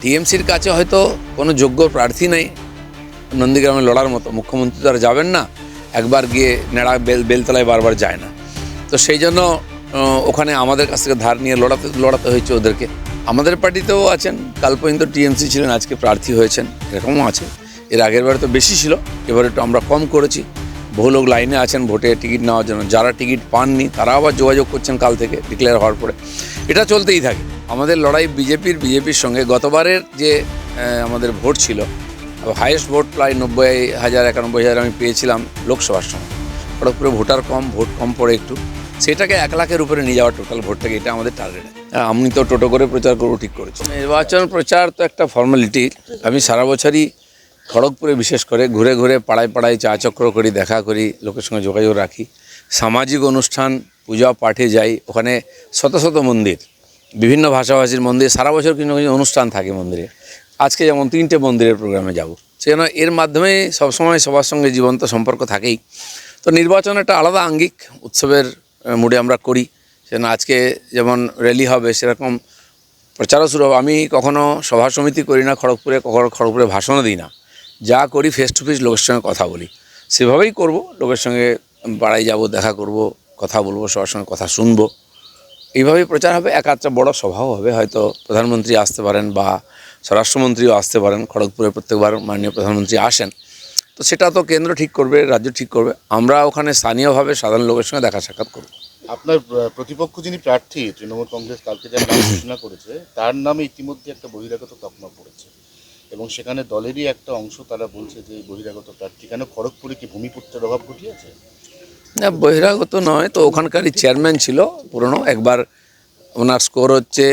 টিএমসির কাছে হয়তো কোনো যোগ্য প্রার্থী নেই নন্দীগ্রামে লড়ার মতো। মুখ্যমন্ত্রী তো আর যাবেন না, একবার গিয়ে নেড়া বেলতলায় বারবার যায় না। তো সেই জন্য ওখানে আমাদের কাছ থেকে ধার নিয়ে লড়াতে হয়েছে ওদেরকে। আমাদের পার্টিতেও আছেন, কাল পর্যন্ত টিএমসি ছিলেন, আজকে প্রার্থী হয়েছেন, এরকমও আছে। এর আগের বারে তো বেশি ছিল, এবার একটু আমরা কম করেছি। বহু লোক লাইনে আছেন ভোটে টিকিট নেওয়ার জন্য, যারা টিকিট পাননি তারা আবার যোগাযোগ করছেন কাল থেকে ডিক্লেয়ার হওয়ার পরে। এটা চলতেই থাকে আমাদের লড়াই বিজেপির সঙ্গে। গতবারের যে আমাদের ভোট ছিল, হাইয়েস্ট ভোট প্রায় 91,000 আমি পেয়েছিলাম লোকসভার সময়। খড়গপুরে ভোটার কম, ভোট কম পড়ে একটু, সেটাকে 1 লাখের উপরে নিয়ে যাওয়ার টোটাল ভোটটাকে, এটা আমাদের টার্গেট। আমি তো টোটো করে প্রচার করবো ঠিক করেছি। নির্বাচন প্রচার তো একটা ফর্মালিটি। আমি সারা বছরই খড়গপুরে বিশেষ করে ঘুরে ঘুরে পাড়ায় পাড়ায় চা চক্র করি, দেখা করি, লোকের সঙ্গে যোগাযোগ রাখি। সামাজিক অনুষ্ঠান, পূজা পাঠে যাই, ওখানে শত শত মন্দির, বিভিন্ন ভাষাভাষীর মন্দির, সারা বছর কিছু কিছু অনুষ্ঠান থাকে মন্দিরে। আজকে যেমন 3টে মন্দিরের প্রোগ্রামে যাব, সেজন্য এর মাধ্যমে সবসময় সবার সঙ্গে জীবন্ত সম্পর্ক থাকেই। তো নির্বাচন একটা আলাদা আঙ্গিক, উৎসবের মুডে আমরা করি। সেজন্য আজকে যেমন র্যালি হবে সেরকম প্রচারও শুরু হবে। আমি কখনো সভা সমিতি করি না খড়গপুরে, কখনো খড়গপুরে ভাষণও দিই না। যা করি ফেস টু ফেস লোকের সঙ্গে কথা বলি, সেভাবেই করব। লোকের সঙ্গে পাড়ায় যাব, দেখা করব, কথা বলবো, সবার সঙ্গে কথা শুনবো, এইভাবেই প্রচার হবে। একটা বড় সভাও হবে, হয়তো প্রধানমন্ত্রী আসতে পারেন বা স্বরাষ্ট্রমন্ত্রীও আসতে পারেন। খড়গপুরে প্রত্যেকবার মাননীয় প্রধানমন্ত্রী আসেন, তো সেটা তো কেন্দ্র ঠিক করবে, রাজ্য ঠিক করবে। আমরা ওখানে স্থানীয়ভাবে সাধারণ লোকের সঙ্গে দেখা সাক্ষাৎ করব। আপনার প্রতিপক্ষ যিনি প্রার্থী তৃণমূল কংগ্রেস কালকে যার নাম ঘোষণা করেছে, তার নামে ইতিমধ্যে একটা বহিরাগত তকমা পড়েছে এবং সেখানে দলেরই একটা অংশ তারা বলছে যে এই বহিরাগত প্রার্থী কেন খড়গপুরে কি ভূমিপুত্রের অভাব ঘটিয়েছে? না, বহিরাগত নয় তো, ওখানকারই চেয়ারম্যান ছিল পুরনো। একবার ওনার স্কোর হচ্ছে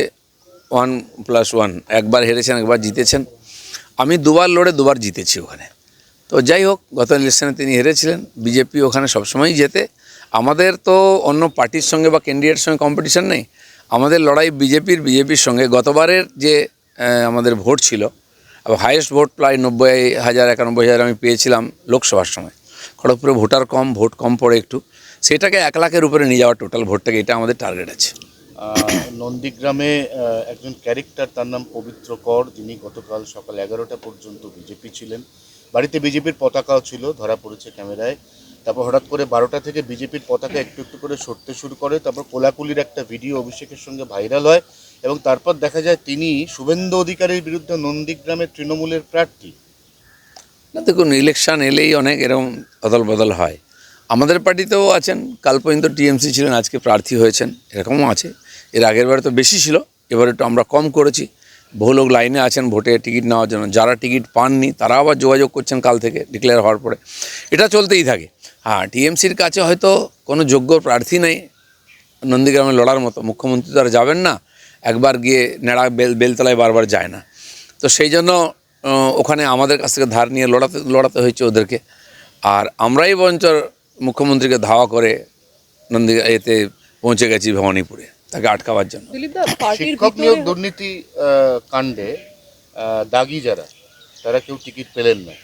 1+1, একবার হেরেছেন, একবার জিতেছেন। আমি 2বার লড়ে 2বার জিতেছি ওখানে। তো যাই হোক, গত ইলেকশনে তিনি হেরেছিলেন। বিজেপি ওখানে সবসময়ই জেতে। আমাদের তো অন্য পার্টির সঙ্গে বা ক্যান্ডিডেটের সঙ্গে কম্পিটিশন নেই। আমাদের লড়াই বিজেপির সঙ্গে। গতবারের যে আমাদের ভোট ছিল, হাইয়েস্ট ভোট প্রায় 90,000 আমি পেয়েছিলাম লোকসভার সময়। খড়গপুরে ভোটার কম, ভোট কম পড়ে একটু, সেটাকে 1 লাখের উপরে নিয়ে যাওয়ার টোটাল ভোটটাকে, এটা আমাদের টার্গেট আছে। নন্দীগ্রামে একজন ক্যারেক্টার, তার নাম পবিত্র কর, যিনি গতকাল সকাল 11টা পর্যন্ত বিজেপি ছিলেন। বাড়িতে বিজেপির পতাকাও ছিল, ধরা পড়েছে ক্যামেরায়। তারপর হঠাৎ করে 12টা থেকে বিজেপির পতাকা একটু একটু করে সরতে শুরু করে। তারপর কোলাকুলির একটা ভিডিও অভিষেকের সঙ্গে ভাইরাল হয় এবং তারপর দেখা যায় তিনি শুভেন্দু অধিকারীর বিরুদ্ধে নন্দীগ্রামের তৃণমূলের প্রার্থী। না দেখুন, ইলেকশন এলেই অনেক এরকম অদল বদল হয়। আমাদের পার্টিতেও আছেন, কাল পর্যন্ত টিএমসি ছিলেন, আজকে প্রার্থী হয়েছেন, এরকমও আছে। এর আগের বারে তো বেশি ছিল, এবার একটু আমরা কম করেছি। বহু লোক লাইনে আছেন ভোটে টিকিট নেওয়ার জন্য, যারা টিকিট পাননি তারা আবার যোগাযোগ করছেন কাল থেকে ডিক্লেয়ার হওয়ার পরে। এটা চলতেই থাকে। হ্যাঁ, টিএমসির কাছে হয়তো কোনো যোগ্য প্রার্থী নেই নন্দীগ্রামে লড়ার মতো। মুখ্যমন্ত্রী তো আর যাবেন না, একবার গিয়ে নেড়া বেলতলায় বারবার যায় না। তো সেই জন্য ওখানে আমাদের কাছ থেকে ধার নিয়ে লড়াতে হয়েছে ওদেরকে। আর আমরাই বরঞ্চ মুখ্যমন্ত্রীকে ধাওয়া করে এতে পৌঁছে গেছি ভবানীপুরে, তাকে আটকাবার জন্য। শিক্ষক নিয়োগ দুর্নীতি কাণ্ডে দাগি যারা, তারা কেউ টিকিট পেলেন না।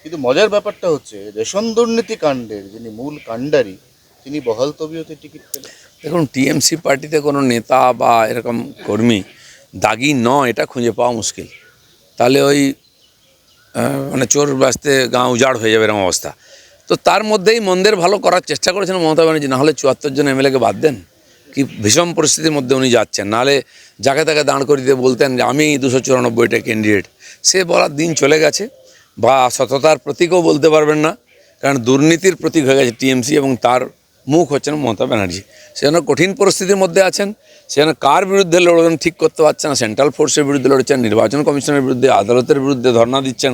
কিন্তু মজার ব্যাপারটা হচ্ছে রেশন দুর্নীতি কাণ্ডের যিনি মূল কাণ্ডারি, তিনি বহাল তবিয়তে টিকিট পেলেন। দেখুন, টিএমসি পার্টিতে কোনো নেতা বা এরকম কর্মী দাগি নয়, এটা খুঁজে পাওয়া মুশকিল। তাহলে ওই মানে চোর বাঁচতে গাঁ উজাড় হয়ে যাবে এরকম অবস্থা। তো তার মধ্যেই মন্দের ভালো করার চেষ্টা করেছেন মমতা ব্যানার্জি। নাহলে 74 জন এমএলএকে বাদ দেন, কি ভীষণ পরিস্থিতির মধ্যে উনি যাচ্ছেন। নাহলে যাকে তাকে দাঁড় করিয়ে দিয়ে বলতেন যে আমি 294টা ক্যান্ডিডেট, সে বলার দিন চলে গেছে। বা সততার প্রতীকও বলতে পারবেন না, কারণ দুর্নীতির প্রতীক হয়ে গেছে টিএমসি এবং তার মুখ হচ্ছেন মমতা ব্যানার্জি। সেজন্য কঠিন পরিস্থিতির মধ্যে আছেন। সেজন্য কার বিরুদ্ধে লড়বেন ঠিক করতে পারছেন না। সেন্ট্রাল ফোর্সের বিরুদ্ধে লড়ছেন, নির্বাচন কমিশনের বিরুদ্ধে, আদালতের বিরুদ্ধে ধর্ণা দিচ্ছেন।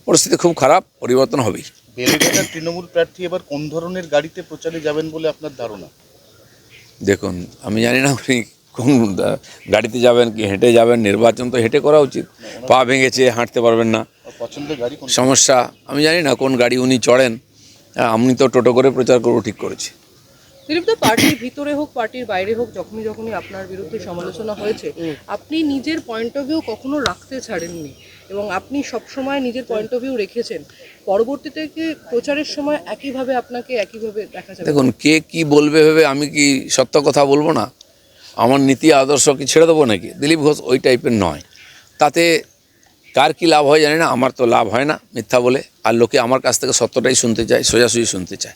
পরিস্থিতি খুব খারাপ, পরিবর্তন হবেই। বেলেঘাটার তৃণমূল প্রার্থী এবার কোন ধরনের গাড়িতে প্রচারে যাবেন বলে আপনার ধারণা? দেখুন, আমি জানি না উনি কোন গাড়িতে যাবেন, কি হেঁটে যাবেন। নির্বাচন তো হেঁটে করা উচিত। পা ভেঙেছে, হাঁটতে পারবেন না, পছন্দের গাড়ি কোন? সমস্যা। আমি জানি না কোন গাড়ি উনি চড়েন। আমি তো টোটো করে প্রচার করবো ঠিক করেছি। দিলীপ দা, পার্টির ভিতরে হোক পার্টির বাইরে হোক, যখনই আপনার বিরুদ্ধে সমালোচনা হয়েছে, আপনি নিজের পয়েন্ট অফ ভিউ কখনো রাখতে ছাড়েননি এবং আপনি সবসময় নিজের পয়েন্ট অফ ভিউ রেখেছেন। পরবর্তীতে কি প্রচারের সময় একইভাবে দেখা যাবে? দেখুন, কে কি বলবে ভেবে আমি কি সত্য কথা বলবো না? আমার নীতি আদর্শ কি ছেড়ে দেবো নাকি? দিলীপ ঘোষ ওই টাইপের নয়। তাতে কার কী লাভ হয় জানি না, আমার তো লাভ হয় না মিথ্যা বলে। আর লোকে আমার কাছ থেকে সত্যটাই শুনতে চায়, সোজাসুজি শুনতে চায়।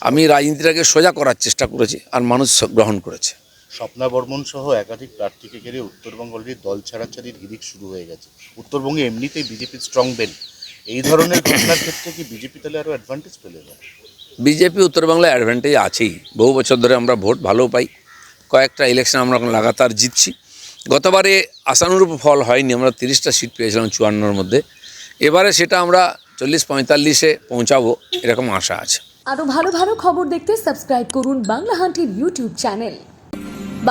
আমি রাজনীতিটাকে সোজা করার চেষ্টা করেছি, আর মানুষ গ্রহণ করেছে। স্বপ্না বর্মন সহ একাধিক প্রার্থীকে ঘিরে উত্তরবঙ্গ অলরেডি দল ছাড়াছাড়ির হিড়িক শুরু হয়ে গেছে। উত্তরবঙ্গে এমনিতেই বিজেপির স্ট্রং বেল, এই ধরনের ঘটনার ক্ষেত্রে কি বিজেপি তাহলে আরও অ্যাডভান্টেজ পেলে যায়? বিজেপি উত্তরবাংলায় অ্যাডভান্টেজ আছেই, বহু বছর ধরে আমরা ভোট ভালো পাই, কয়েকটা ইলেকশন আমরা এখন লাগাতার জিতছি। গতবারে আশানুরূপ ফল হয়নি, আমরা 30টা সিট পেয়েছিলাম 54-র মধ্যে। এবারে সেটা আমরা 40-45-এ পৌঁছাবো এরকম আশা আছে। আরো ভালো ভালো খবর দেখতে সাবস্ক্রাইব করুন বাংলা হান্টের ইউটিউব চ্যানেল।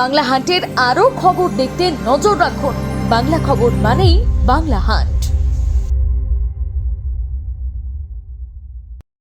বাংলা হান্টের আরো খবর দেখতে নজর রাখুন। বাংলা খবর মানেই বাংলা হান্ট।